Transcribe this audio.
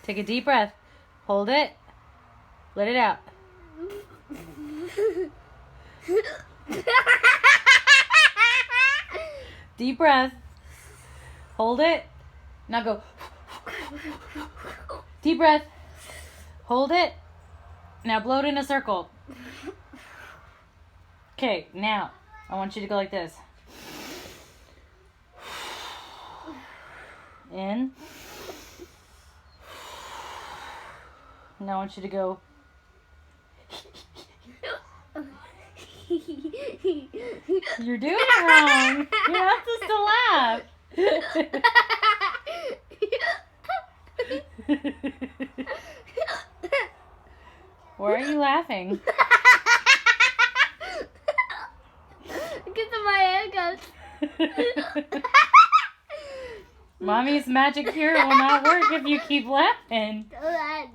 Take a deep breath. Hold it. Let it out. Deep breath. Hold it. Now go. Deep breath. Hold it. Now blow it in a circle. Okay, now I want you to go like this. In. Now I want you to go. You're doing it wrong. You're not supposed to laugh. Why are you laughing? Because of my hiccups. Mommy's magic cure will not work if you keep laughing. Hold on.